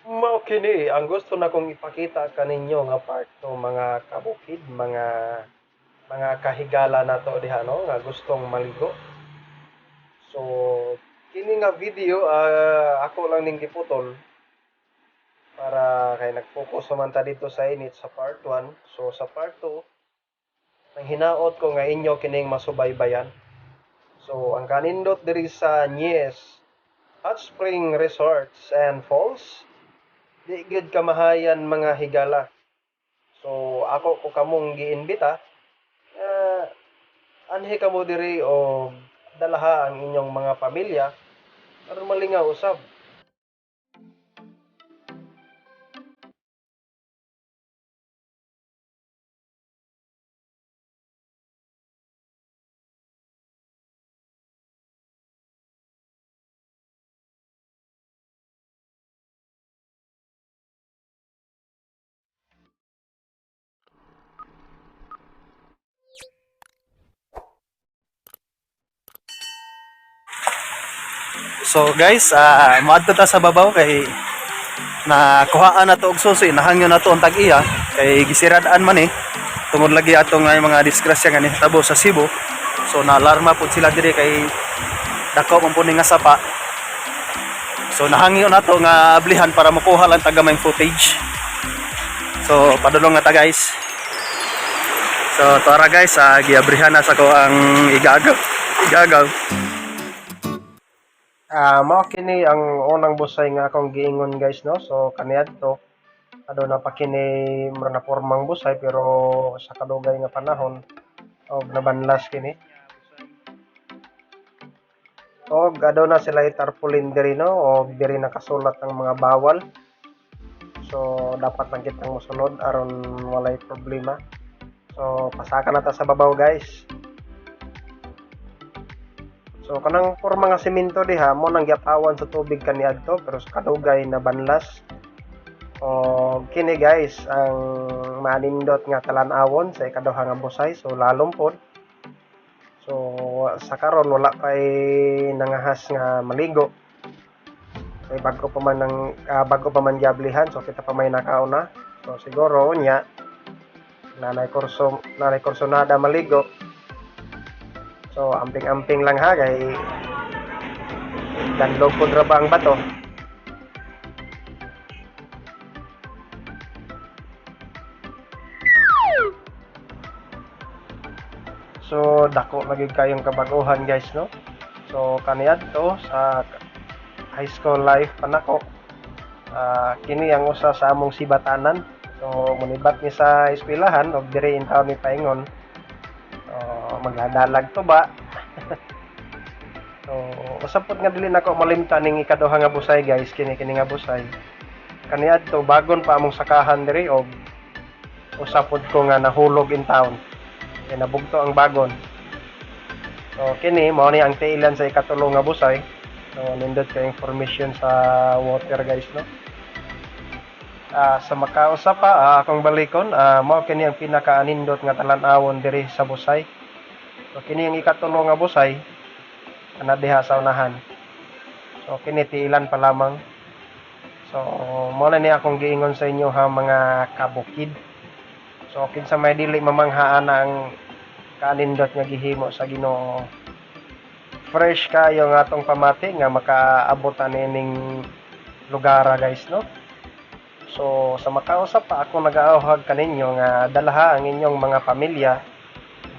Mao kini ang gusto na kong ipakita kaninyo nga part no mga kabukid, mga kahigala nato diha no nga gustong maligo. So kini nga video ako lang ning giputol para kay nag-focus naman ta dito sa init sa part 1. So sa part 2 nang hinaot ko nga inyo kining masubaybayan. So ang kanindot diri sa Nies Hot Spring Resorts and Falls, di gyud kamahayan mga higala. So ako ko kamong giimbita, uh, anhi kamo diri o dalaha ang inyong mga pamilya aron malingaw usab. So guys, maadto ta sa babaw kay nakuhaan na to og susi, nahangyo na to ang tag-iya kay gisiradaan man tungod lagi ato nga mga disgrasya nga nihitabo sa Cebu. So naalarma pud sila diri kay dako man pud nga sapa. So nahangyo na to nga ablihan para makuha lang tagamay footage. So padulong na ta guys. So tara guys, giabrihan na sa ko ang igagaw. Igagaw. Mao kini ang unang busay nga akong giingon guys no. So kaniadto aduna pa kini mura na pormang busay pero sa kadugay nga panahon og nabanlas kini. Og aduna sila itarpulin diri no og diri nakasulat ang mga bawal. So dapat lang kitang mosunod aron walay problema. So pasaka na ta sa babaw guys. So kanang porma nga semento diha mo nang giatawan sa tubig kaniadto pero sa kadugay na banlas. O kini guys ang manindot nga talan-awon sa ikaduha nga busay so lalom pod. So sa karon wala pay nangahas nga maligo. Kay bago pa man giablihan so kita pa may nakauna. So siguro nya nanay kurso nada maligo. So amping-amping lang ha kay danlog pod ra ba ang bato. So dako lagi kayong kabaguhan guys no. So kaniadto sa high school life pa nako. Kini ang usa sa among sibatanan. So munibat ni sa eskwelahan og diri in town ni paingon. Maghadalag to ba? So usapot nga dili nako malimtan ning ikaduha nga busay guys, kini nga busay. Kaniadto bagon pa among sakahan diri og usapod ko nga nahulog in town. Kaya nabugto ang bagon. So kini mao ni ang tailan sa ikatulo nga busay. So nindot ka information sa water guys no. Sa makausa pa akong balikon, mao kini ang pinakaanindot nga talan-awon diri sa busay. So kini ang ikatulo nga busay ana diha sa unahan. So kini tiilan pa lamang. So mao na ni akong giingon sa inyo ha mga kabukid. So kinsa may dili mamanghaan ang kanindot nga gihimo sa Ginoo. Fresh kayo nga atong pamati nga makaabot ani ning lugar guys no. So sa makausap pa ako nag-aawhag kaninyo nga dalaha ang inyong mga pamilya,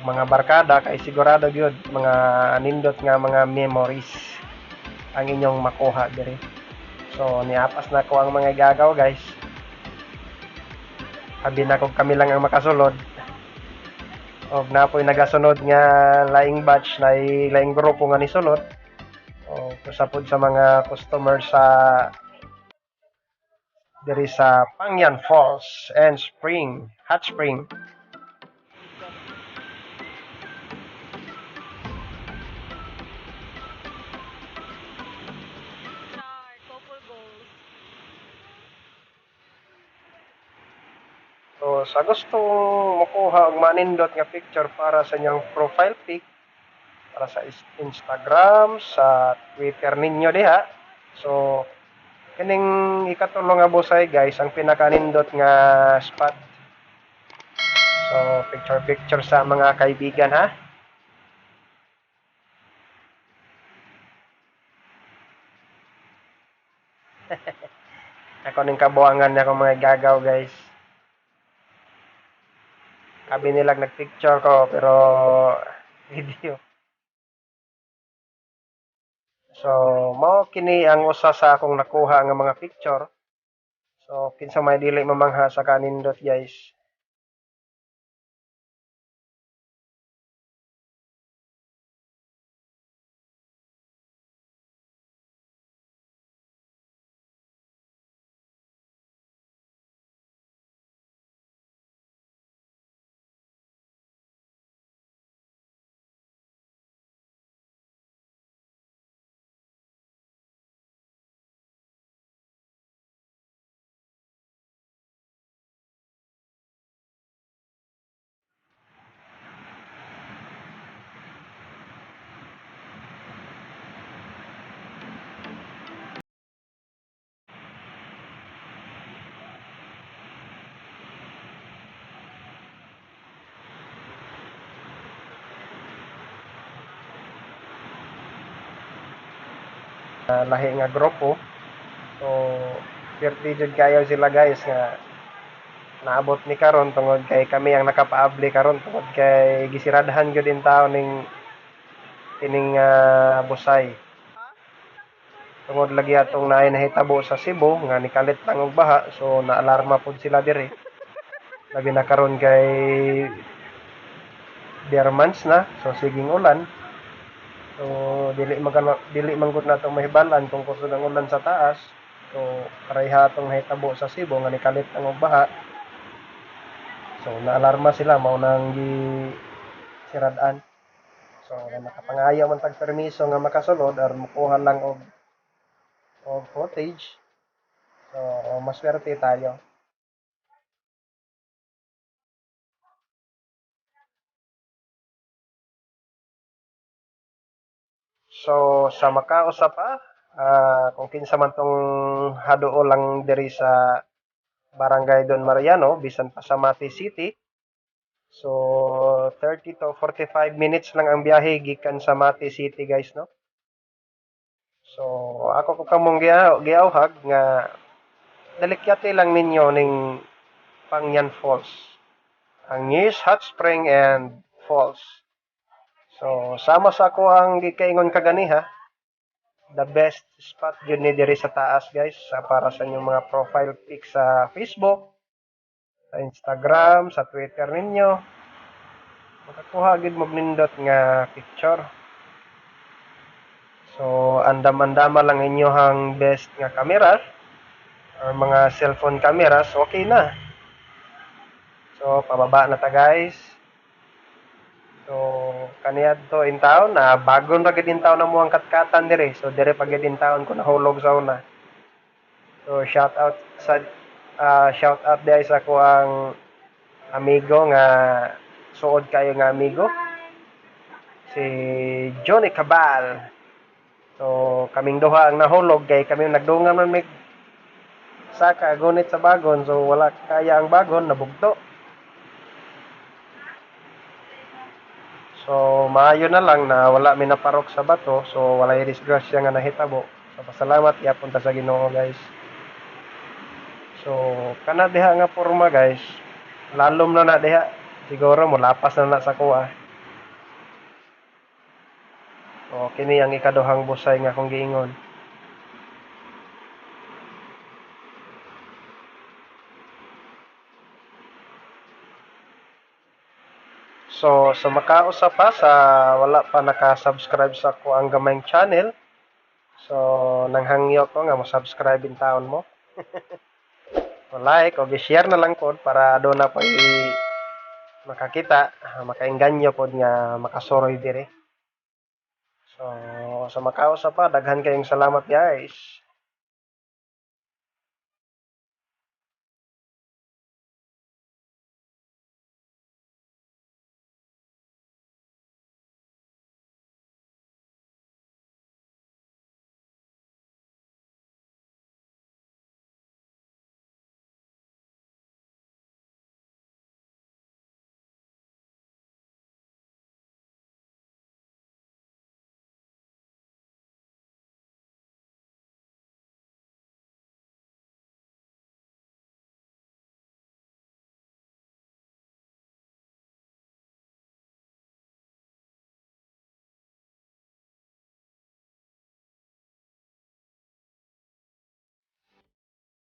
mga barkada kay sigurado gyud mga nindot nga mga memories ang inyong makuha diri. So niapas na ko ang mga gagaw guys. Abi na kung kami lang ang makasulod. Og napoy nagasunod nga laing batch na laing grupo nga nisulod. O usapod sa mga customer sa diri sa Pangyan Falls and Hot Spring. So sa gustong makuha og manindot nga picture para sa inyong profile pic para sa Instagram, sa Twitter ninyo diha. So Kining ikatulo nga busay guys, ang pinakanindot nga spot. So, picture-picture sa mga kaibigan ha. Ako ning kabuangan niya kung mga gagaw guys. Sabi nilang nagpicture ko pero video. So, mao kini ang usa sa akong nakuha nga mga picture. So, kinsa may dili mamangha sa kanindot guys. Lahi nga grupo. So, swerte jud kayo sila guys nga naabot ni karon tungod kay kami ang nakapaabli karon tungod kay gisiradahan gyud in taon ning kining busay. Tungod lagi atong naay nahitabo sa Cebu nga nikalit lang og baha so naalarma pud sila diri. Labi na karon kay dear months na so siging ulan. So dili man gud nato mahibalan kung kusog ang ulan sa taas. So pareha atong nahitabo sa Cebu nga nikalit lang og baha. So naalarma sila mao nang gi siradan. So nakapangayo man tag permiso nga makasulod aron mokuha lang og footage. So maswerte tayo. So sa Macau sa pa kung kinsa man tong haduo lang diri sa Barangay Don Mariano bisan pa sa Mati City. So 30 to 45 minutes lang ang biyahe gikan sa Mati City guys no. So ako ko kamong giawhag nga dalikyate lang ninyo ning Pangyan Falls. Ang Years Hot Spring and Falls. So sama sa ako ang gikaingon kaganiha. The best spot yun ni diri sa taas guys para sa inyong mga profile pic sa Facebook, sa Instagram, sa Twitter ninyo. Makakuha gid mo nindot nga picture. So andam-andama lang inyohang best nga camera or mga cellphone cameras, okay na. So pababa na ta guys. So kaniadto in town na bagon ra gid in town na mo ang katkatan dire. So dire pa gid in town ko nahulog sa una. So shout out dai sa ko ang amigo nga suod kayo nga amigo. Si Johnny Cabal. So kaming duha ang nahulog kay kami nagdungan man mig saka gunit sa bagon so wala kaya ang bagon nabugto. So, maayo na lang na wala mi naparok sa bato. So, wala yung disgrasya nga nahitabo. So, pasalamat yapon ta sa Ginoo guys. So, kana diha nga porma guys. Lalom na diha. Siguro mo lapas na sa kuha. So, kini ang ikaduhang busay nga akong giingon. So, sa makausa pa sa wala pa naka-subscribe sa ko ang gamayng channel. So, nanghangyo ko nga mo-subscribe in taon mo. O like o share na lang pod para do na po makakita, makainganyo pod nga makasoroy dire. So, sa makausa pa daghan kayong salamat guys.